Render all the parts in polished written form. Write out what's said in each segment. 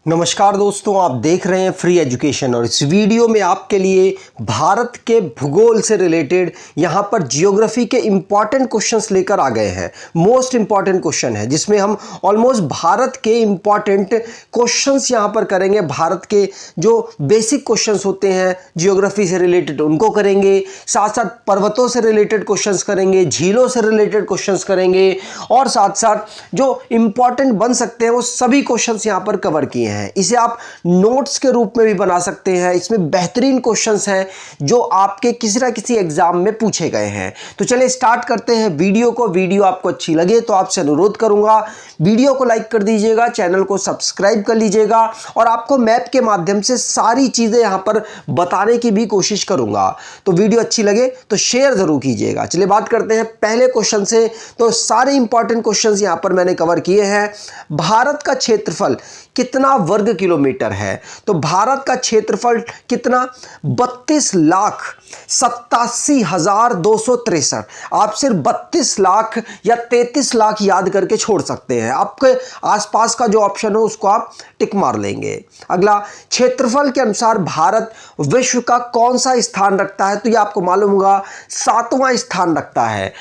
नमस्कार दोस्तों, आप देख रहे हैं फ्री एजुकेशन और इस वीडियो में आपके लिए भारत के भूगोल से रिलेटेड यहाँ पर जियोग्राफी के इम्पॉर्टेंट क्वेश्चंस लेकर आ गए हैं। मोस्ट इम्पॉर्टेंट क्वेश्चन है जिसमें हम ऑलमोस्ट भारत के इम्पॉर्टेंट क्वेश्चंस यहाँ पर करेंगे। भारत के जो बेसिक क्वेश्चंस होते हैं जियोग्राफी से रिलेटेड उनको करेंगे, साथ साथ पर्वतों से रिलेटेड क्वेश्चंस करेंगे, झीलों से रिलेटेड क्वेश्चंस करेंगे और साथ साथ जो इम्पॉर्टेंट बन सकते हैं वो सभी क्वेश्चंस यहाँ पर कवर किए हैं। इसे आप नोट्स के रूप में भी बना सकते हैं। इसमें बेहतरीन क्वेश्चंस हैं जो आपके किसी ना किसी एग्जाम में पूछे गए हैं। तो चलिए स्टार्ट करते हैं वीडियो को। वीडियो आपको अच्छी लगे तो आपसे अनुरोध करूंगा वीडियो को लाइक कर दीजिएगा, चैनल को सब्सक्राइब कर लीजिएगा और आपको मैप के माध्यम से सारी चीजें यहां पर बताने की भी कोशिश करूंगा। तो वीडियो अच्छी लगे तो शेयर जरूर कीजिएगा। चलिए बात करते हैं पहले क्वेश्चन से। तो सारे इंपॉर्टेंट क्वेश्चंस यहां पर मैंने कवर किए हैं। भारत का क्षेत्रफल कितना वर्ग किलोमीटर है? तो भारत का क्षेत्रफल कितना? 32,87,263। आप सिर्फ 32 लाख या 33 लाख याद करके छोड़ सकते हैं। आपके आसपास का जो ऑप्शन हो उसको आप टिक मार लेंगे। अगला, क्षेत्रफल के अनुसार भारत विश्व का कौन सा स्थान रखता है? तो ये आपको मालूम होगा 7वां स्थान रखता है।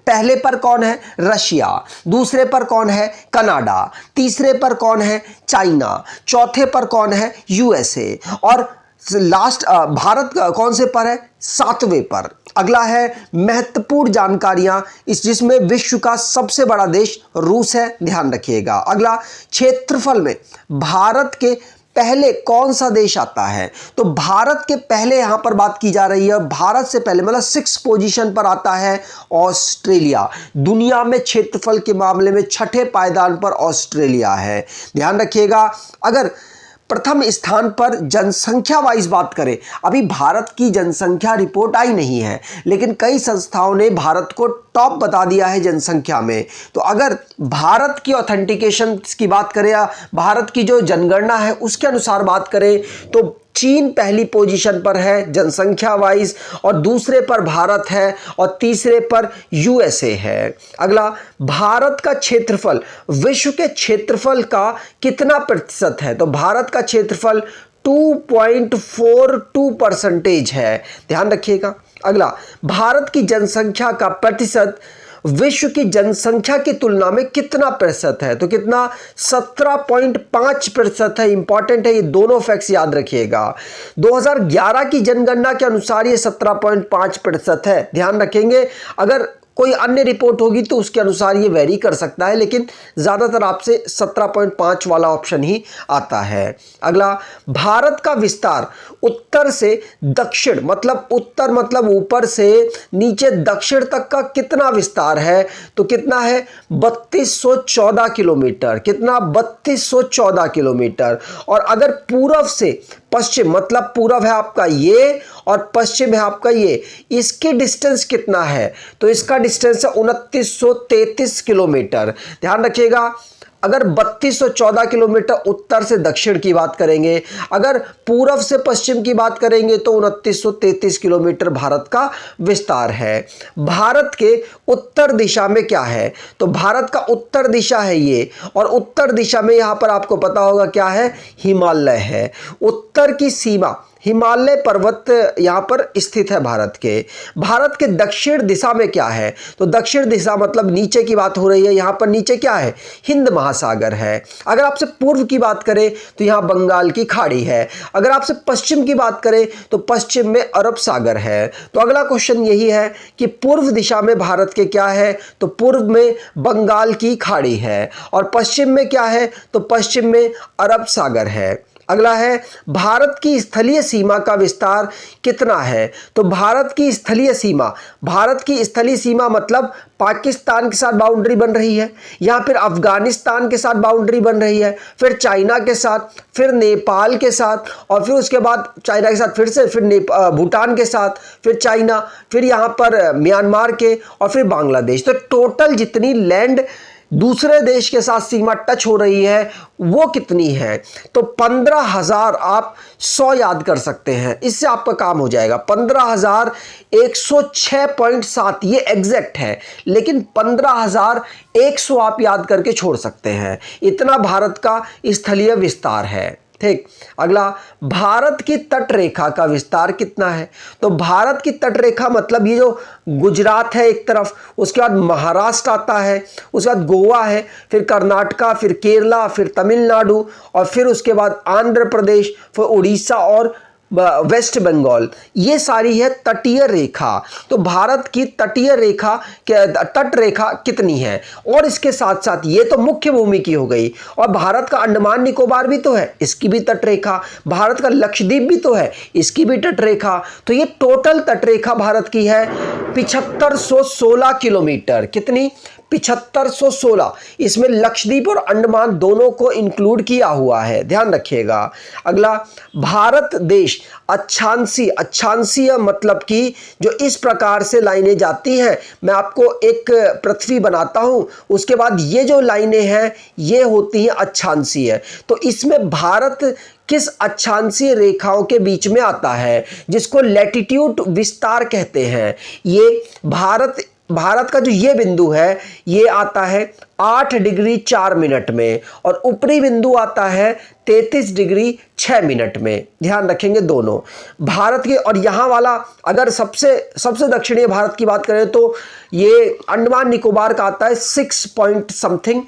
पहले पर कौन है? रशिया। दूसरे पर कौन है? कनाडा। तीसरे पर कौन है? चाइना। चौथे पर कौन है? यूएसए। और लास्ट भारत कौन से पर है? 7वें पर। अगला है महत्वपूर्ण जानकारियां जिसमें विश्व का सबसे बड़ा देश रूस है, ध्यान रखिएगा। अगला, क्षेत्रफल में भारत के पहले कौन सा देश आता है? तो भारत के पहले यहां पर बात की जा रही है। भारत से पहले मतलब 6 पोजीशन पर आता है ऑस्ट्रेलिया। दुनिया में क्षेत्रफल के मामले में 6ठे पायदान पर ऑस्ट्रेलिया है, ध्यान रखिएगा। अगर प्रथम स्थान पर जनसंख्या वाइज बात करें, अभी भारत की जनसंख्या रिपोर्ट आई नहीं है लेकिन कई संस्थाओं ने भारत को टॉप बता दिया है जनसंख्या में। तो अगर भारत की ऑथेंटिकेशन की बात करें या भारत की जो जनगणना है उसके अनुसार बात करें तो चीन पहली पोजीशन पर है जनसंख्या वाइज और दूसरे पर भारत है और तीसरे पर यूएसए है। अगला, भारत का क्षेत्रफल विश्व के क्षेत्रफल का कितना प्रतिशत है? तो भारत का क्षेत्रफल 2.42% है, ध्यान रखिएगा। अगला, भारत की जनसंख्या का प्रतिशत विश्व की जनसंख्या की तुलना में कितना प्रतिशत है? तो कितना? 17.5% है। इंपॉर्टेंट है, ये दोनों फैक्ट्स याद रखिएगा। 2011 की जनगणना के अनुसार ये 17.5% है, ध्यान रखेंगे। अगर कोई अन्य रिपोर्ट होगी तो उसके अनुसार ये वेरी कर सकता है लेकिन ज़्यादातर आपसे 17.5 वाला ऑप्शन ही आता है। अगला, भारत का विस्तार उत्तर से दक्षिण मतलब उत्तर मतलब ऊपर से नीचे दक्षिण तक का कितना विस्तार है? तो कितना है? 3214 किलोमीटर। कितना? 3214 किलोमीटर। और अगर पूर्व से पश्चिम मतलब पूर्व है आपका ये और पश्चिम है आपका ये, इसकी डिस्टेंस कितना है? तो इसका डिस्टेंस है 2933 किलोमीटर, ध्यान रखिएगा। अगर 3214 किलोमीटर उत्तर से दक्षिण की बात करेंगे, अगर पूर्व से पश्चिम की बात करेंगे तो 2933 किलोमीटर भारत का विस्तार है। भारत के उत्तर दिशा में क्या है? तो भारत का उत्तर दिशा है ये और उत्तर दिशा में यहां पर आपको पता होगा क्या है? हिमालय है। उत्तर की सीमा हिमालय पर्वत यहाँ पर स्थित है भारत के। भारत के दक्षिण दिशा में क्या है? तो दक्षिण दिशा मतलब नीचे की बात हो रही है। यहाँ पर नीचे क्या है? हिंद महासागर है। अगर आपसे पूर्व की बात करें तो यहाँ बंगाल की खाड़ी है। अगर आपसे पश्चिम की बात करें तो पश्चिम में अरब सागर है। तो अगला क्वेश्चन यही है कि पूर्व दिशा में भारत के क्या है? तो पूर्व में बंगाल की खाड़ी है और पश्चिम में क्या है? तो पश्चिम में अरब सागर है। अगला है, भारत की स्थलीय सीमा का विस्तार कितना है? तो भारत की स्थलीय सीमा मतलब पाकिस्तान के साथ बाउंड्री बन रही है या फिर अफगानिस्तान के साथ बाउंड्री बन रही है, फिर चाइना के साथ, फिर नेपाल के साथ और फिर उसके बाद चाइना के साथ फिर से फिर भूटान के साथ, फिर चाइना, फिर यहाँ पर म्यांमार के और फिर बांग्लादेश। तो टोटल जितनी लैंड दूसरे देश के साथ सीमा टच हो रही है वो कितनी है, तो 15,000 आप 100 याद कर सकते हैं, इससे आपका काम हो जाएगा। 15,106.7 ये एग्जैक्ट है, लेकिन 15,100 आप याद करके छोड़ सकते हैं। इतना भारत का स्थलीय विस्तार है। ठीक, अगला, भारत की तट रेखा का विस्तार कितना है, तो भारत की तट रेखा मतलब ये जो गुजरात है एक तरफ, उसके बाद महाराष्ट्र आता है, उसके बाद गोवा है, फिर कर्नाटका, फिर केरला, फिर तमिलनाडु, और फिर उसके बाद आंध्र प्रदेश, फिर उड़ीसा और वेस्ट बंगाल, ये सारी है तटीय रेखा। तो भारत की तटीय रेखा तट रेखा कितनी है, और इसके साथ साथ ये तो मुख्य भूमि की हो गई, और भारत का अंडमान निकोबार भी तो है, इसकी भी तट रेखा, भारत का लक्षद्वीप भी तो है, इसकी भी तट रेखा। तो ये टोटल तट रेखा भारत की है 7516 किलोमीटर। कितनी? 7516। इसमें लक्षद्वीप और अंडमान दोनों को इंक्लूड किया हुआ है, ध्यान रखिएगा। अगला, भारत देश अक्षांशीय मतलब कि जो इस प्रकार से लाइनें जाती हैं, मैं आपको एक पृथ्वी बनाता हूं, उसके बाद ये जो लाइनें हैं ये होती हैं अक्षांशीय। तो इसमें भारत किस अक्षांशीय रेखाओं के बीच में आता है, जिसको लैटिट्यूड विस्तार कहते हैं। ये भारत का जो ये बिंदु है ये आता है 8 डिग्री 4 मिनट में, और ऊपरी बिंदु आता है 33 डिग्री 6 मिनट में। ध्यान रखेंगे दोनों भारत के। और यहाँ वाला अगर सबसे दक्षिणी भारत की बात करें तो ये अंडमान निकोबार का आता है 6 पॉइंट समथिंग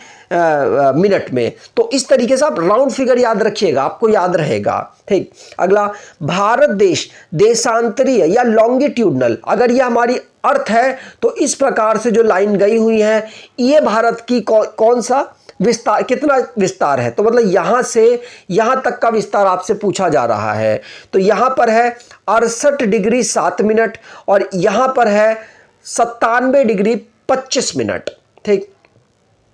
मिनट में। तो इस तरीके से आप राउंड फिगर याद रखिएगा, आपको याद रहेगा। ठीक, अगला, भारत देश देशांतरीय या लॉन्गिट्यूडनल, अगर ये हमारी अर्थ है तो इस प्रकार से जो लाइन गई हुई है ये भारत की कौन सा विस्तार, कितना विस्तार है, तो मतलब यहां से यहां तक का विस्तार आपसे पूछा जा रहा है। तो यहां पर है 68 डिग्री 7 मिनट, और यहां पर है 97 डिग्री 25 मिनट। ठीक,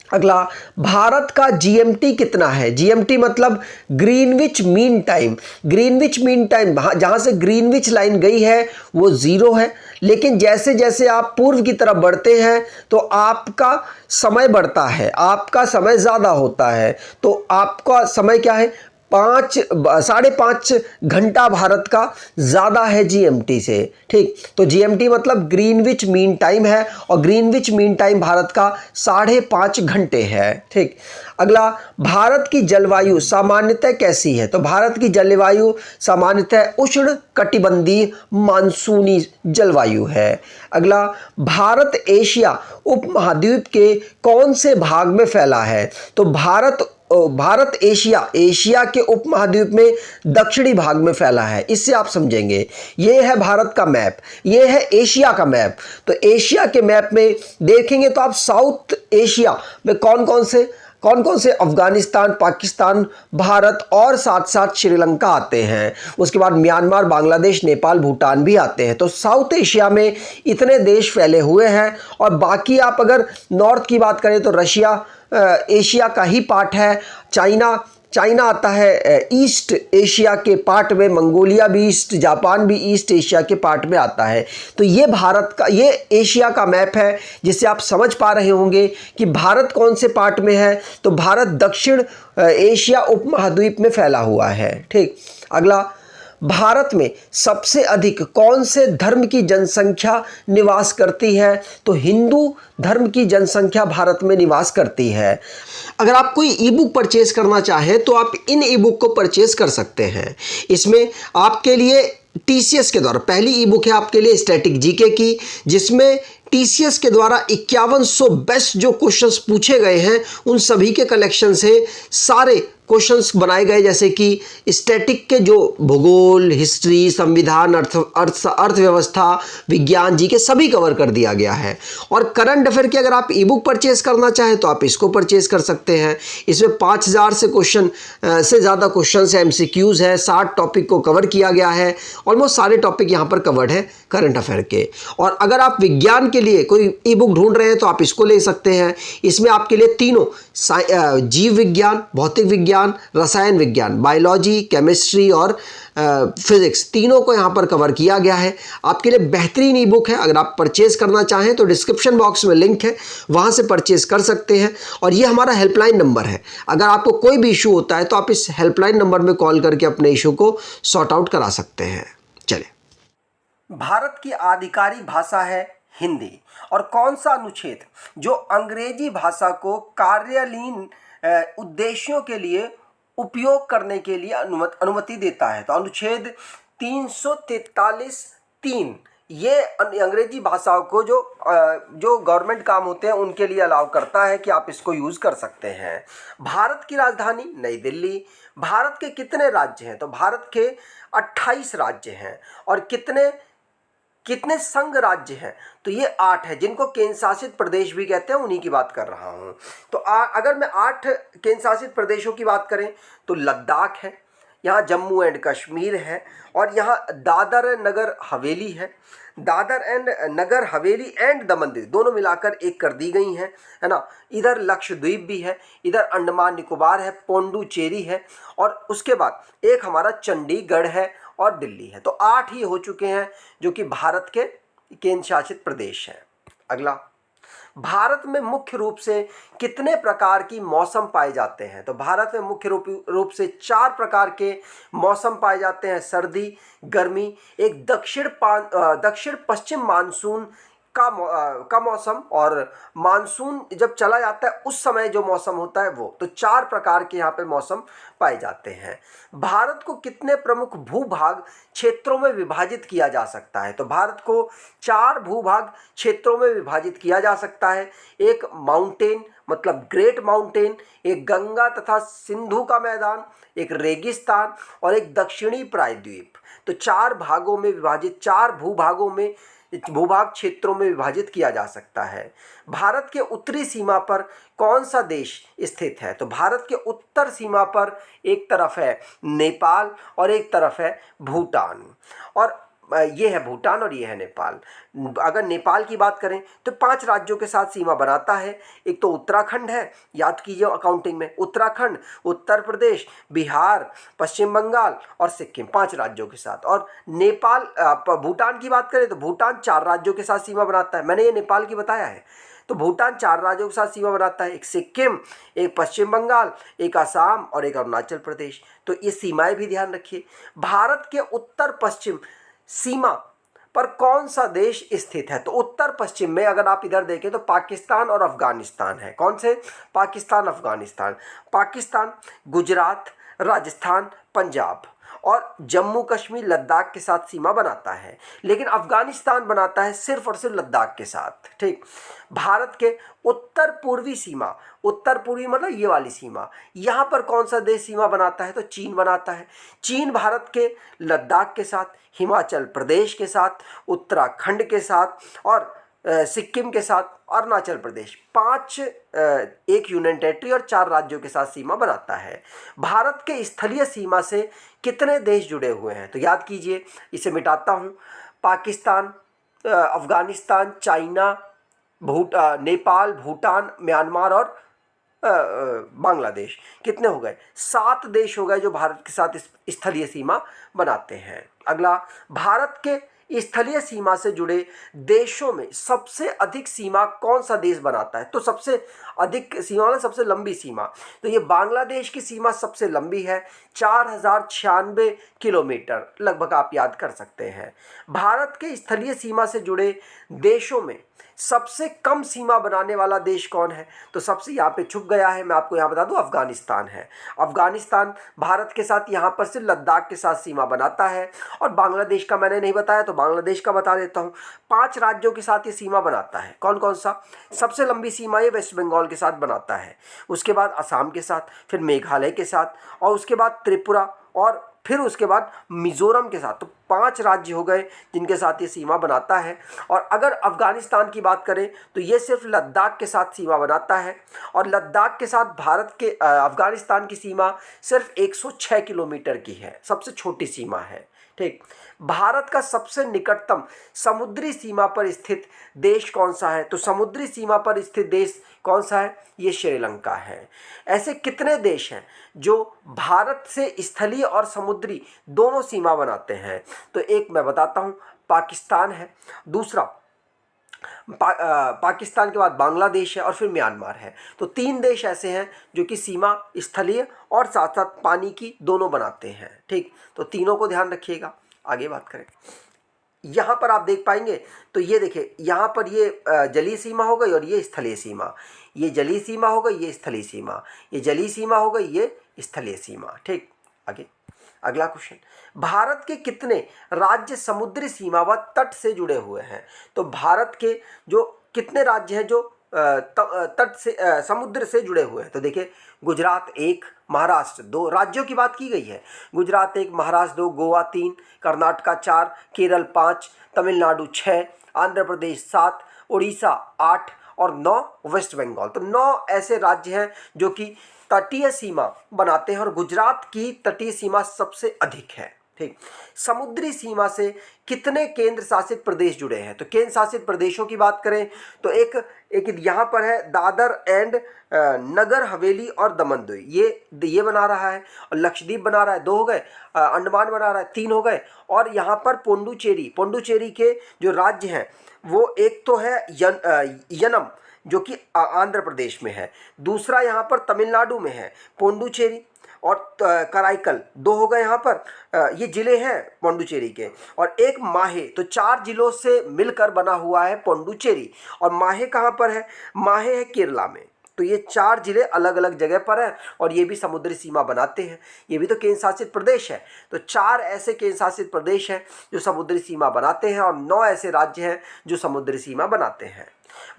अगला, भारत का जीएमटी कितना है? जीएमटी मतलब Greenwich mean time. Greenwich mean time जहां से ग्रीनविच लाइन गई है वो 0 है, लेकिन जैसे जैसे आप पूर्व की तरफ बढ़ते हैं तो आपका समय बढ़ता है, आपका समय ज़्यादा होता है। तो आपका समय क्या है? 5.5 घंटा भारत का ज़्यादा है जीएमटी से। ठीक, तो जीएमटी मतलब ग्रीनविच मीन टाइम है, और ग्रीनविच मीन टाइम भारत का 5.5 घंटे है। ठीक, अगला, भारत की जलवायु सामान्यतः कैसी है? तो भारत की जलवायु सामान्यतः उष्ण कटिबंधीय मानसूनी जलवायु है। अगला, भारत एशिया उपमहाद्वीप के कौन से भाग में फैला है? तो भारत एशिया के उपमहाद्वीप में दक्षिणी भाग में फैला है। इससे आप समझेंगे, ये है भारत का मैप, ये है एशिया का मैप। तो एशिया के मैप में देखेंगे तो आप साउथ एशिया में कौन कौन से अफगानिस्तान, पाकिस्तान, भारत और साथ साथ श्रीलंका आते हैं। उसके बाद म्यांमार, बांग्लादेश, नेपाल, भूटान भी आते हैं। तो साउथ एशिया में इतने देश फैले हुए हैं। और बाकी आप अगर नॉर्थ की बात करें तो रशिया एशिया का ही पार्ट है, चाइना आता है ईस्ट एशिया के पार्ट में, मंगोलिया भी ईस्ट, जापान भी ईस्ट एशिया के पार्ट में आता है। तो ये भारत का, ये एशिया का मैप है, जिससे आप समझ पा रहे होंगे कि भारत कौन से पार्ट में है। तो भारत दक्षिण एशिया उपमहाद्वीप में फैला हुआ है। ठीक, अगला, भारत में सबसे अधिक कौन से धर्म की जनसंख्या निवास करती है? तो हिंदू धर्म की जनसंख्या भारत में निवास करती है। अगर आप कोई ई बुक परचेज करना चाहें तो आप इन ई बुक को परचेज कर सकते हैं। इसमें आपके लिए टीसीएस के द्वारा पहली ई बुक है आपके लिए स्टैटिक जीके की, जिसमें टीसीएस के द्वारा 5100 बेस्ट जो क्वेश्चंस पूछे गए हैं उन सभी के कलेक्शन से सारे क्वेश्चंस बनाए गए, जैसे कि स्टैटिक के जो भूगोल, हिस्ट्री, संविधान, अर्थव्यवस्था, विज्ञान जी के सभी कवर कर दिया गया है। और करंट अफेयर की अगर आप ई बुक परचेज करना चाहें तो आप इसको परचेज कर सकते हैं। इसमें 5000 से ज़्यादा क्वेश्चन है, एमसीक्यूज है, 60 टॉपिक को कवर किया गया है। ऑलमोस्ट सारे टॉपिक यहाँ पर कवर्ड है करंट अफेयर के। और अगर आप विज्ञान के लिए कोई ई बुक ढूंढ रहे हैं तो आप इसको ले सकते हैं। इसमें आपके लिए तीनों जीव विज्ञान, भौतिक विज्ञान, रसायन विज्ञान, बायोलॉजी, केमिस्ट्री और फिजिक्स, तीनों को यहाँ पर कवर किया गया है। आपके लिए बेहतरीन ई बुक है। अगर आप परचेज करना चाहें तो डिस्क्रिप्शन बॉक्स में लिंक है, वहाँ से परचेज कर सकते हैं। और ये हमारा हेल्पलाइन नंबर है। अगर आपको कोई भी इशू होता है तो आप इस हेल्पलाइन नंबर में कॉल करके अपने इशू को सॉर्ट आउट करा सकते हैं। चलिए, भारत की आधिकारिक भाषा है हिंदी। और कौन सा अनुच्छेद जो अंग्रेजी भाषा को कार्यालयीन उद्देश्यों के लिए उपयोग करने के लिए अनुमति देता है? तो अनुच्छेद 343(3) ये अंग्रेजी भाषाओं को जो गवर्नमेंट काम होते हैं उनके लिए अलाउ करता है कि आप इसको यूज़ कर सकते हैं। भारत की राजधानी नई दिल्ली। भारत के कितने राज्य हैं? तो भारत के 28 राज्य हैं। और कितने संघ राज्य हैं? तो ये 8 है, जिनको केंद्र शासित प्रदेश भी कहते हैं, उन्हीं की बात कर रहा हूँ। तो अगर मैं 8 केंद्र शासित प्रदेशों की बात करें तो लद्दाख है, यहाँ जम्मू एंड कश्मीर है, और यहाँ दादर नगर हवेली है। दादर एंड नगर हवेली एंड दमन दीव दोनों मिलाकर एक कर दी गई हैं, है ना। इधर लक्षद्वीप भी है, इधर अंडमान निकोबार है, पोंडुचेरी है, और उसके बाद एक हमारा चंडीगढ़ है और दिल्ली है। तो 8 ही हो चुके हैं जो कि भारत के केंद्र शासित प्रदेश हैं। अगला, भारत में मुख्य रूप से कितने प्रकार की मौसम पाए जाते हैं? तो भारत में मुख्य रूप से 4 प्रकार के मौसम पाए जाते हैं। सर्दी, गर्मी, एक दक्षिण पश्चिम मानसून का मौसम, और मानसून जब चला जाता है उस समय जो मौसम होता है वो। तो 4 प्रकार के यहाँ पे मौसम पाए जाते हैं। भारत को कितने प्रमुख भूभाग क्षेत्रों में विभाजित किया जा सकता है? तो भारत को 4 भूभाग क्षेत्रों में विभाजित किया जा सकता है। एक माउंटेन मतलब ग्रेट माउंटेन, एक गंगा तथा सिंधु का मैदान, एक रेगिस्तान और एक दक्षिणी प्रायद्वीप। तो 4 भागों में विभाजित, 4 भूभाग क्षेत्रों में विभाजित किया जा सकता है। भारत के उत्तरी सीमा पर कौन सा देश स्थित है? तो भारत के उत्तर सीमा पर एक तरफ है नेपाल और एक तरफ है भूटान। और ये है भूटान और ये है नेपाल। अगर नेपाल की बात करें तो 5 राज्यों के साथ सीमा बनाता है। एक तो उत्तराखंड है, याद कीजिए अकाउंटिंग में, उत्तराखंड, उत्तर प्रदेश, बिहार, पश्चिम बंगाल और सिक्किम, 5 राज्यों के साथ। और भूटान की बात करें तो भूटान 4 राज्यों के साथ सीमा बनाता है। मैंने ये नेपाल की बताया है। तो भूटान 4 राज्यों के साथ सीमा बनाता है, एक सिक्किम, एक पश्चिम बंगाल, एक असम और एक अरुणाचल प्रदेश। तो ये सीमाएं भी ध्यान रखिए। भारत के उत्तर पश्चिम सीमा पर कौन सा देश स्थित है? तो उत्तर पश्चिम में अगर आप इधर देखें तो पाकिस्तान और अफगानिस्तान है। कौन से? पाकिस्तान, अफगानिस्तान। पाकिस्तान गुजरात, राजस्थान, पंजाब और जम्मू कश्मीर, लद्दाख के साथ सीमा बनाता है। लेकिन अफगानिस्तान बनाता है सिर्फ और सिर्फ लद्दाख के साथ। ठीक। भारत के उत्तर पूर्वी सीमा, उत्तर पूर्वी मतलब ये वाली सीमा, यहाँ पर कौन सा देश सीमा बनाता है? तो चीन बनाता है। चीन भारत के लद्दाख के साथ, हिमाचल प्रदेश के साथ, उत्तराखंड के साथ और सिक्किम के साथ, अरुणाचल प्रदेश, 5 एक यूनियन टेरिटरी और 4 राज्यों के साथ सीमा बनाता है। भारत के स्थलीय सीमा से कितने देश जुड़े हुए हैं? तो याद कीजिए, इसे मिटाता हूँ। पाकिस्तान, अफगानिस्तान, चाइना, नेपाल, भूटान, म्यांमार और बांग्लादेश। कितने हो गए? 7 देश हो गए जो भारत के साथ स्थलीय सीमा बनाते हैं। अगला, भारत के स्थलीय सीमा से जुड़े देशों में सबसे अधिक सीमा कौन सा देश बनाता है? तो सबसे अधिक सीमा में सबसे लंबी सीमा, तो ये बांग्लादेश की सीमा सबसे लंबी है, 4096 किलोमीटर लगभग, आप याद कर सकते हैं। भारत के स्थलीय सीमा से जुड़े देशों में सबसे कम सीमा बनाने वाला देश कौन है? तो सबसे यहाँ पे छुप गया है, मैं आपको यहाँ बता दूं, अफगानिस्तान है। अफगानिस्तान भारत के साथ यहाँ पर से लद्दाख के साथ सीमा बनाता है। और बांग्लादेश का मैंने नहीं बताया तो बांग्लादेश का बता देता हूँ। 5 राज्यों के साथ ये सीमा बनाता है। कौन कौन सा? सबसे लंबी सीमा ये वेस्ट बंगाल के साथ बनाता है, उसके बाद असम के साथ, फिर मेघालय के साथ और उसके बाद त्रिपुरा और फिर उसके बाद मिजोरम के साथ। तो 5 राज्य हो गए जिनके साथ ये सीमा बनाता है। और अगर अफगानिस्तान की बात करें तो ये सिर्फ लद्दाख के साथ सीमा बनाता है और लद्दाख के साथ अफगानिस्तान की सीमा सिर्फ 106 किलोमीटर की है, सबसे छोटी सीमा है। ठीक। भारत का सबसे निकटतम समुद्री सीमा पर स्थित देश कौन सा है? तो समुद्री सीमा पर स्थित देश कौन सा है? ये श्रीलंका है। ऐसे कितने देश हैं जो भारत से स्थलीय और समुद्री दोनों सीमा बनाते हैं? तो एक मैं बताता हूँ, पाकिस्तान है, दूसरा पाकिस्तान के बाद बांग्लादेश है और फिर म्यांमार है। तो 3 देश ऐसे हैं जो कि सीमा स्थलीय और साथ साथ पानी की दोनों बनाते हैं। ठीक, तो तीनों को ध्यान रखिएगा। आगे बात करें, यहाँ पर आप देख पाएंगे तो ये देखिए, यहाँ पर ये जलीय सीमा हो गई और ये स्थलीय सीमा, ये जलीय सीमा हो गई, ये स्थलीय सीमा, ये जलीय सीमा हो गई, ये स्थलीय सीमा। ठीक, आगे अगला क्वेश्चन, भारत के कितने राज्य समुद्री सीमा व तट से जुड़े हुए हैं? तो भारत के जो कितने राज्य हैं जो तट से समुद्र से जुड़े हुए हैं? तो देखिए, गुजरात 1, महाराष्ट्र 2, राज्यों की बात की गई है। गुजरात 1, महाराष्ट्र 2, गोवा 3, कर्नाटका 4, केरल 5, तमिलनाडु 6, आंध्र प्रदेश 7, उड़ीसा 8 और 9 वेस्ट बंगाल। तो 9 ऐसे राज्य हैं जो कि तटीय सीमा बनाते हैं और गुजरात की तटीय सीमा सबसे अधिक है। ठीक, समुद्री सीमा से कितने केंद्र शासित प्रदेश जुड़े हैं? तो केंद्र शासित प्रदेशों की बात करें तो एक यहाँ पर है दादर एंड नगर हवेली और दमन द्वीप, ये बना रहा है, और लक्षद्वीप बना रहा है, 2 हो गए, अंडमान बना रहा है, 3 हो गए, और यहाँ पर पोंडुचेरी के जो राज्य हैं वो एक तो है यनम जो कि आंध्र प्रदेश में है, दूसरा यहाँ पर तमिलनाडु में है पोंडुचेरी, और कराईकल 2 हो गए यहाँ पर, ये जिले हैं पोंडुचेरी के, और एक माहे। तो 4 जिलों से मिलकर बना हुआ है पोंडुचेरी। और माहे कहाँ पर है? माहे है केरला में। तो ये 4 जिले अलग अलग जगह पर हैं और ये भी समुद्री सीमा बनाते हैं। ये भी तो केंद्र शासित प्रदेश है। तो 4 ऐसे केंद्र शासित प्रदेश हैं जो समुद्री सीमा बनाते हैं और 9 ऐसे राज्य हैं जो समुद्री सीमा बनाते हैं।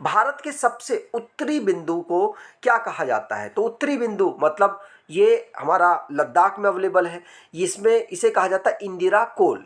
भारत के सबसे उत्तरी बिंदु को क्या कहा जाता है? तो उत्तरी बिंदु मतलब ये हमारा लद्दाख में अवेलेबल है, इसे कहा जाता है इंदिरा कोल।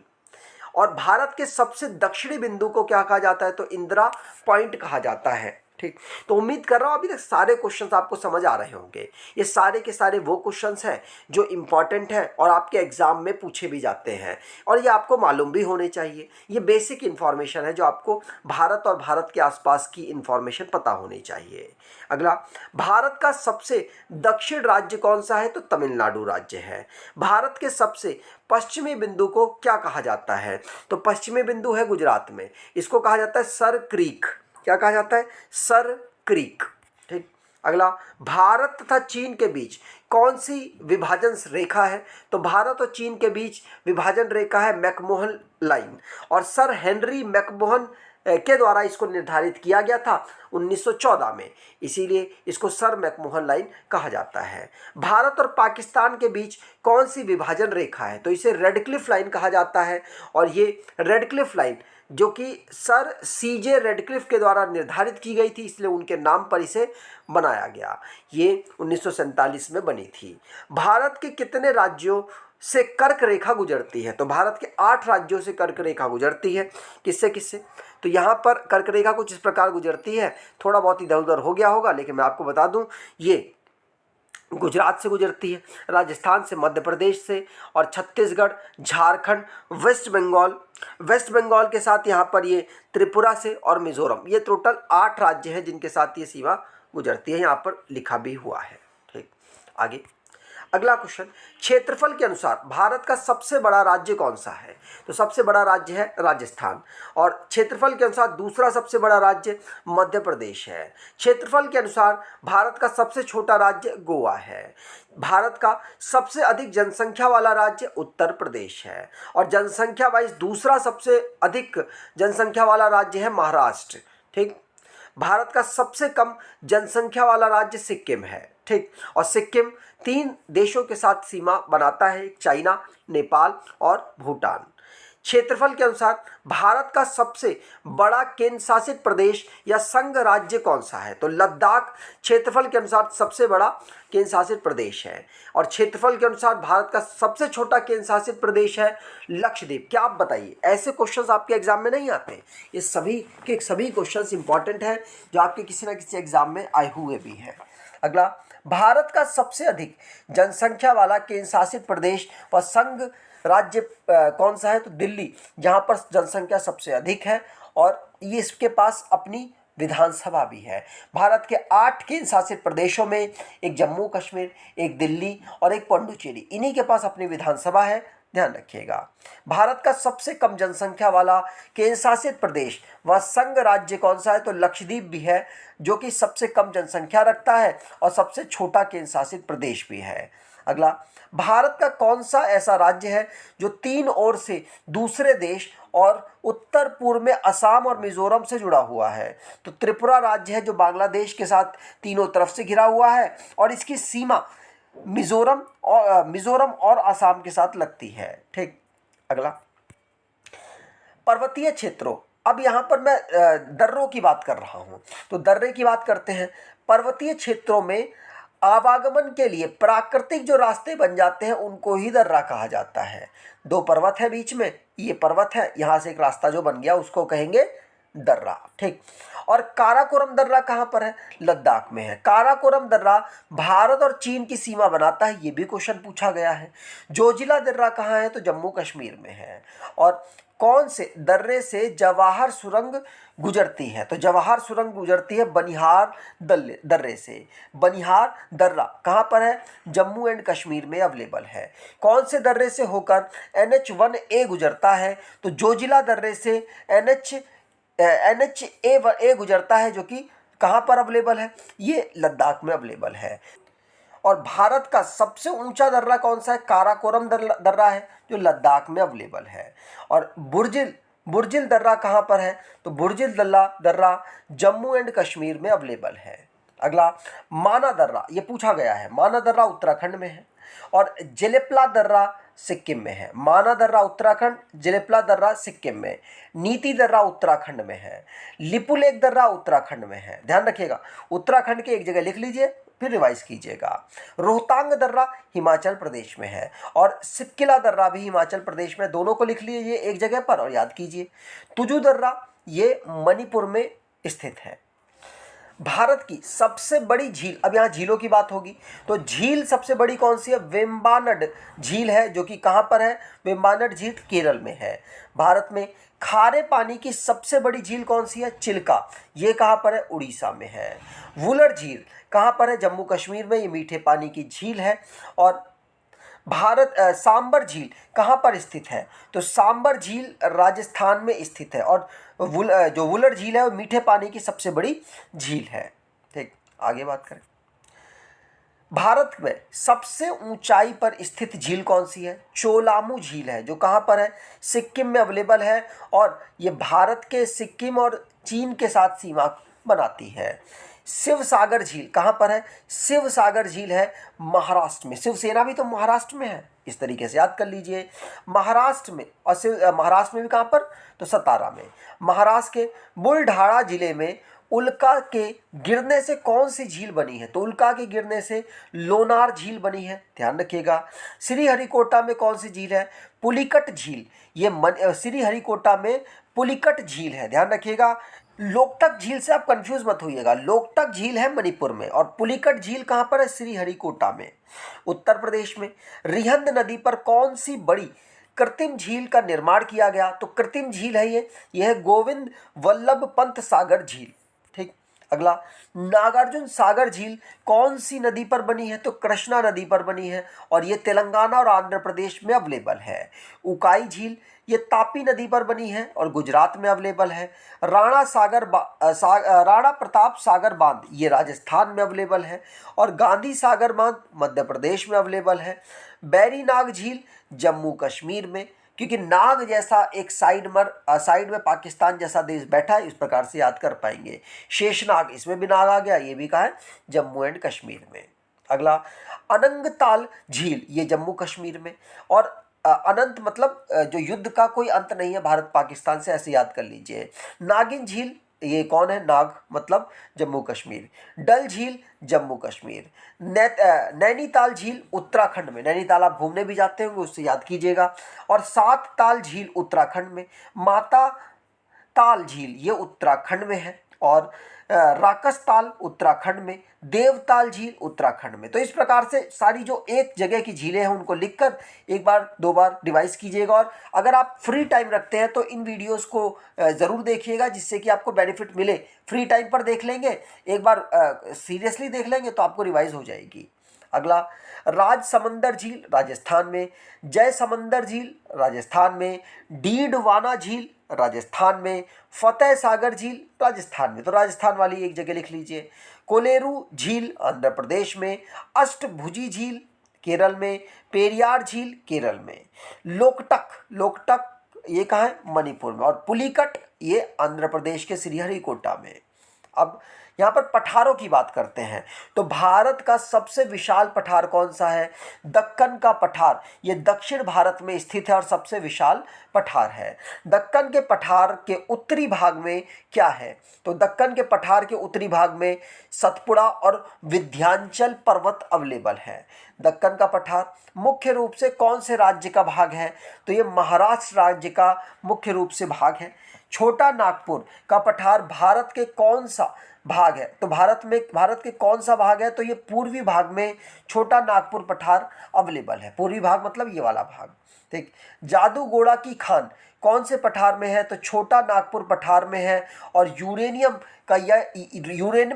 और भारत के सबसे दक्षिणी बिंदु को क्या कहा जाता है? तो इंदिरा पॉइंट कहा जाता है। ठीक, तो उम्मीद कर रहा हूँ अभी तक सारे क्वेश्चंस आपको समझ आ रहे होंगे। ये सारे के सारे वो क्वेश्चंस हैं जो इम्पॉर्टेंट हैं और आपके एग्जाम में पूछे भी जाते हैं और ये आपको मालूम भी होने चाहिए। ये बेसिक इन्फॉर्मेशन है जो आपको भारत और भारत के आसपास की इन्फॉर्मेशन पता होनी चाहिए। अगला, भारत का सबसे दक्षिण राज्य कौन सा है? तो तमिलनाडु राज्य है। भारत के सबसे पश्चिमी बिंदु को क्या कहा जाता है? तो पश्चिमी बिंदु है गुजरात में, इसको कहा जाता है सर क्रीक। क्या कहा जाता है? Sir creek. ठीक, अगला, भारत तथा चीन के बीच कौन सी विभाजन रेखा है? तो भारत और चीन के बीच विभाजन रेखा है मैकमोहन लाइन, और सर हेनरी मैकमोहन के द्वारा इसको निर्धारित किया गया था 1914 में, इसीलिए इसको सर मैकमोहन लाइन कहा जाता है। भारत और पाकिस्तान के बीच कौन सी विभाजन रेखा है? तो इसे रेडक्लिफ लाइन कहा जाता है, और ये रेडक्लिफ लाइन जो कि सर सीजे रेडक्लिफ के द्वारा निर्धारित की गई थी, इसलिए उनके नाम पर इसे बनाया गया। ये 1947 में बनी थी। भारत के कितने राज्यों से कर्क रेखा गुजरती है? तो भारत के 8 राज्यों से कर्क रेखा गुजरती है। किससे किससे? तो यहाँ पर कर्क रेखा कुछ इस प्रकार गुजरती है, थोड़ा बहुत इधर उधर हो गया होगा, लेकिन मैं आपको बता दूं ये गुजरात से गुजरती है, राजस्थान से, मध्य प्रदेश से, और छत्तीसगढ़, झारखंड, वेस्ट बंगाल के साथ यहाँ पर ये त्रिपुरा से और मिजोरम, ये टोटल 8 राज्य हैं जिनके साथ ये सीमा गुजरती है। यहाँ पर लिखा भी हुआ है। ठीक, आगे अगला क्वेश्चन, क्षेत्रफल के अनुसार भारत का सबसे बड़ा राज्य कौन सा है? तो सबसे बड़ा राज्य है राजस्थान, और क्षेत्रफल के अनुसार दूसरा सबसे बड़ा राज्य मध्य प्रदेश है। क्षेत्रफल के अनुसार भारत का सबसे छोटा राज्य गोवा है। भारत का सबसे अधिक जनसंख्या वाला राज्य उत्तर प्रदेश है, और जनसंख्या वाइज दूसरा सबसे अधिक जनसंख्या वाला राज्य है महाराष्ट्र। ठीक, भारत का सबसे कम जनसंख्या वाला राज्य सिक्किम है। ठीक, और सिक्किम 3 देशों के साथ सीमा बनाता है, चाइना, नेपाल और भूटान। क्षेत्रफल के अनुसार भारत का सबसे बड़ा केंद्र शासित प्रदेश या संघ राज्य कौन सा है? तो लद्दाख क्षेत्रफल के अनुसार सबसे बड़ा केंद्र शासित प्रदेश है, और क्षेत्रफल के अनुसार भारत का सबसे छोटा केंद्र शासित प्रदेश है लक्षद्वीप। क्या आप बताइए, ऐसे क्वेश्चंस आपके एग्जाम में नहीं आते? ये सभी के सभी क्वेश्चंस इंपॉर्टेंट हैं जो आपके किसी ना किसी एग्जाम में आए हुए भी हैं। अगला, भारत का सबसे अधिक जनसंख्या वाला केंद्र शासित प्रदेश व संघ राज्य कौन सा है? तो दिल्ली, जहाँ पर जनसंख्या सबसे अधिक है और ये इसके पास अपनी विधानसभा भी है। भारत के 8 केंद्र शासित प्रदेशों में एक जम्मू कश्मीर, एक दिल्ली और एक पुडुचेरी, इन्हीं के पास अपनी विधानसभा है, ध्यान रखिएगा। भारत का सबसे कम जनसंख्या वाला केंद्र शासित प्रदेश व संघ राज्य कौन सा है? तो लक्षद्वीप भी है, जो कि सबसे कम जनसंख्या रखता है और सबसे छोटा केंद्र शासित प्रदेश भी है। अगला, भारत का कौन सा ऐसा राज्य है जो 3 ओर से दूसरे देश और उत्तर पूर्व में असम और मिजोरम से जुड़ा हुआ है? तो त्रिपुरा राज्य है, जो बांग्लादेश के साथ तीनों तरफ से घिरा हुआ है और इसकी सीमा मिजोरम और असम के साथ लगती है। ठीक, अगला, पर्वतीय क्षेत्रों। अब यहाँ पर मैं दर्रों की बात कर रहा हूँ, तो दर्रे की बात करते हैं। पर्वतीय क्षेत्रों में आवागमन के लिए प्राकृतिक जो रास्ते बन जाते हैं उनको ही दर्रा कहा जाता है। 2 पर्वत है बीच में, ये पर्वत है, यहाँ से एक रास्ता जो बन गया उसको कहेंगे दर्रा। ठीक, और काराकोरम दर्रा कहाँ पर है? लद्दाख में है। काराकोरम दर्रा भारत और चीन की सीमा बनाता है, ये भी क्वेश्चन पूछा गया है। जोजिला दर्रा कहाँ है? तो जम्मू कश्मीर में है। और कौन से दर्रे से जवाहर सुरंग गुजरती है? तो जवाहर सुरंग गुजरती है बनिहार दर्रे से। बनिहार दर्रा कहाँ पर है? जम्मू एंड कश्मीर में अवेलेबल है। कौन से दर्रे से होकर NH1A गुजरता है? तो जोजिला दर्रे से NH1A गुजरता है, जो कि कहाँ पर अवेलेबल है? ये लद्दाख में अवेलेबल है। और भारत का सबसे ऊंचा दर्रा कौन सा है? काराकोरम दर्रा है, जो लद्दाख में अवेलेबल है। और बुर्जिल दर्रा कहाँ पर है? तो बुर्जिल दर्रा जम्मू एंड कश्मीर में अवेलेबल है। अगला, माना दर्रा, ये पूछा गया है। माना दर्रा उत्तराखंड में है और जेलेपला दर्रा सिक्किम में है। माना दर्रा उत्तराखंड, जेलेपला दर्रा सिक्किम में, नीति दर्रा उत्तराखंड में है, लिपुलेख दर्रा उत्तराखंड में है। ध्यान रखिएगा, उत्तराखंड के एक जगह लिख लीजिए, फिर रिवाइज कीजिएगा। रोहतांग दर्रा हिमाचल प्रदेश में है और सिपकिला दर्रा भी हिमाचल प्रदेश में। दोनों को लिख लीजिए एक जगह पर और याद कीजिए। तुजु दर्रा ये मणिपुर में स्थित है। भारत की सबसे बड़ी झील, अब यहाँ झीलों की बात होगी, तो झील सबसे बड़ी कौन सी है? वेम्बानड झील है, जो कि कहाँ पर है? वेम्बानड झील केरल में है। भारत में खारे पानी की सबसे बड़ी झील कौन सी है? चिल्का, ये कहाँ पर है? उड़ीसा में है। वुलर झील कहाँ पर है? जम्मू कश्मीर में, ये मीठे पानी की झील है। और सांबर झील कहाँ पर स्थित है? तो सांबर झील राजस्थान में स्थित है। और जो वुलर झील है वो मीठे पानी की सबसे बड़ी झील है। ठीक, आगे बात करें। भारत में सबसे ऊंचाई पर स्थित झील कौन सी है? चोलामू झील है, जो कहाँ पर है? सिक्किम में अवेलेबल है और ये भारत के सिक्किम और चीन के साथ सीमा बनाती है। शिव सागर झील कहाँ पर है? शिव सागर झील है महाराष्ट्र में। शिवसेना भी तो महाराष्ट्र में है, इस तरीके से याद कर लीजिए। महाराष्ट्र में, और महाराष्ट्र में भी कहाँ पर? तो सतारा में। महाराष्ट्र के बुलढाणा जिले में उल्का के गिरने से कौन सी झील बनी है? तो उल्का के गिरने से लोनार झील बनी है, ध्यान रखिएगा। श्रीहरिकोटा में कौन सी झील है? पुलिकट झील, ये श्रीहरिकोटा में पुलिकट झील है, ध्यान रखिएगा। लोकटक झील से आप कंफ्यूज मत होइएगा, लोकटक झील है मणिपुर में और पुलिकट झील कहाँ पर है? श्रीहरिकोटा में। उत्तर प्रदेश में रिहंद नदी पर कौन सी बड़ी कृत्रिम झील का निर्माण किया गया? तो कृत्रिम झील है यह है गोविंद वल्लभ पंत सागर झील। ठीक, अगला, नागार्जुन सागर झील कौन सी नदी पर बनी है? तो कृष्णा नदी पर बनी है और ये तेलंगाना और आंध्र प्रदेश में अवेलेबल है। उकाई झील ये तापी नदी पर बनी है और गुजरात में अवेलेबल है। राणा प्रताप सागर बांध ये राजस्थान में अवेलेबल है और गांधी सागर बांध मध्य प्रदेश में अवेलेबल है। बैरी नाग झील जम्मू कश्मीर में, क्योंकि नाग जैसा एक साइड में पाकिस्तान जैसा देश बैठा है, इस प्रकार से याद कर पाएंगे। शेषनाग, इसमें भी नाग आ गया, ये भी कहाँ है? जम्मू एंड कश्मीर में। अगला, अनंगताल झील ये जम्मू कश्मीर में। और अनंत मतलब जो युद्ध का कोई अंत नहीं है भारत पाकिस्तान से, ऐसे याद कर लीजिए। नागिन झील ये कौन है? नाग मतलब जम्मू कश्मीर। डल झील जम्मू कश्मीर। नैनीताल झील उत्तराखंड में, नैनीताल आप घूमने भी जाते होंगे, उससे याद कीजिएगा। और सात ताल झील उत्तराखंड में। माता ताल झील ये उत्तराखंड में है और राकसताल उत्तराखंड में, देवताल झील उत्तराखंड में। तो इस प्रकार से सारी जो एक जगह की झीलें हैं उनको लिखकर एक बार दो बार रिवाइज कीजिएगा। और अगर आप फ्री टाइम रखते हैं तो इन वीडियोस को ज़रूर देखिएगा, जिससे कि आपको बेनिफिट मिले। फ्री टाइम पर देख लेंगे, एक बार सीरियसली देख लेंगे तो आपको रिवाइज हो जाएगी। अगला, राजसमंदर झील राजस्थान में, जयसमंदर झील राजस्थान में, डीडवाना झील राजस्थान में, फतेह सागर झील राजस्थान में। तो राजस्थान वाली एक जगह लिख लीजिए। कोलेरू झील आंध्र प्रदेश में, अष्टभुजी झील केरल में, पेरियार झील केरल में, लोकटक ये कहाँ है? मणिपुर में, और पुलिकट ये आंध्र प्रदेश के श्रीहरिकोटा में। अब यहाँ पर पठारों की बात करते हैं तो भारत का सबसे विशाल पठार कौन सा है? दक्कन का पठार। ये दक्षिण भारत में स्थित है और सबसे विशाल पठार है। दक्कन के पठार के उत्तरी भाग में क्या है? तो दक्कन के पठार के उत्तरी भाग में सतपुड़ा और विंध्याचल पर्वत अवेलेबल है। दक्कन का पठार मुख्य रूप से कौन से राज्य का भाग है? तो ये महाराष्ट्र राज्य का मुख्य रूप से भाग है। छोटा नागपुर का पठार भारत के कौन सा भाग है? तो भारत के कौन सा भाग है? तो ये पूर्वी भाग में छोटा नागपुर पठार अवेलेबल है। पूर्वी भाग मतलब ये वाला भाग। ठीक। जादूगोड़ा की खान कौन से पठार में है? तो छोटा नागपुर पठार में है, और यूरेनियम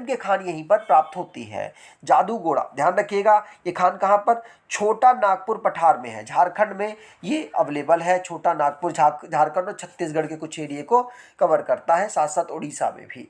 की खान यहीं पर प्राप्त होती है। जादूगोड़ा, ध्यान रखिएगा, ये खान कहाँ पर? छोटा नागपुर पठार में है, झारखंड में ये अवेलेबल है। छोटा नागपुर झारखंड और छत्तीसगढ़ के कुछ एरिया को कवर करता है, साथ साथ उड़ीसा में भी।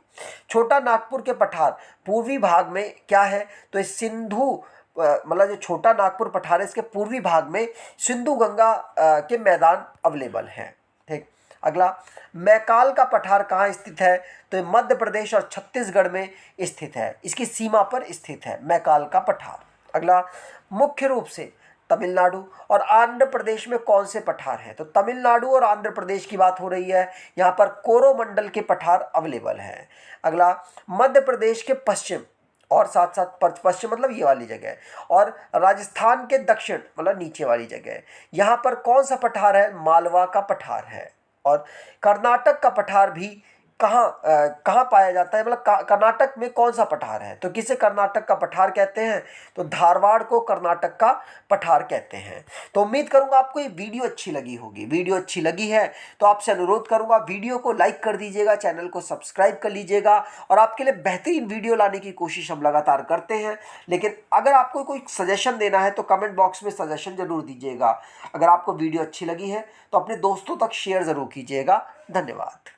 छोटा नागपुर के पठार पूर्वी भाग में क्या है? तो इस सिंधु मतलब जो छोटा नागपुर पठार है इसके पूर्वी भाग में सिंधु गंगा के मैदान अवेलेबल हैं। ठीक। अगला, मैकाल का पठार कहाँ स्थित है? तो मध्य प्रदेश और छत्तीसगढ़ में स्थित है, इसकी सीमा पर स्थित है मैकाल का पठार। अगला, मुख्य रूप से तमिलनाडु और आंध्र प्रदेश में कौन से पठार हैं? तो तमिलनाडु और आंध्र प्रदेश की बात हो रही है, यहाँ पर कोरोमंडल के पठार अवेलेबल हैं। अगला, मध्य प्रदेश के पश्चिम और साथ साथ पश्चिम मतलब ये वाली जगह, और राजस्थान के दक्षिण मतलब नीचे वाली जगह, यहाँ पर कौन सा पठार है? मालवा का पठार है। और कर्नाटक का पठार भी कहाँ पाया जाता है? मतलब कर्नाटक में कौन सा पठार है? तो किसे कर्नाटक का पठार कहते हैं? तो धारवाड़ को कर्नाटक का पठार कहते हैं। तो उम्मीद करूंगा आपको ये वीडियो अच्छी लगी होगी। वीडियो अच्छी लगी है तो आपसे अनुरोध करूंगा वीडियो को लाइक कर दीजिएगा, चैनल को सब्सक्राइब कर लीजिएगा, और आपके लिए बेहतरीन वीडियो लाने की कोशिश हम लगातार करते हैं। लेकिन अगर आपको कोई सजेशन देना है तो कमेंट बॉक्स में सजेशन जरूर दीजिएगा। अगर आपको वीडियो अच्छी लगी है तो अपने दोस्तों तक शेयर ज़रूर कीजिएगा। धन्यवाद।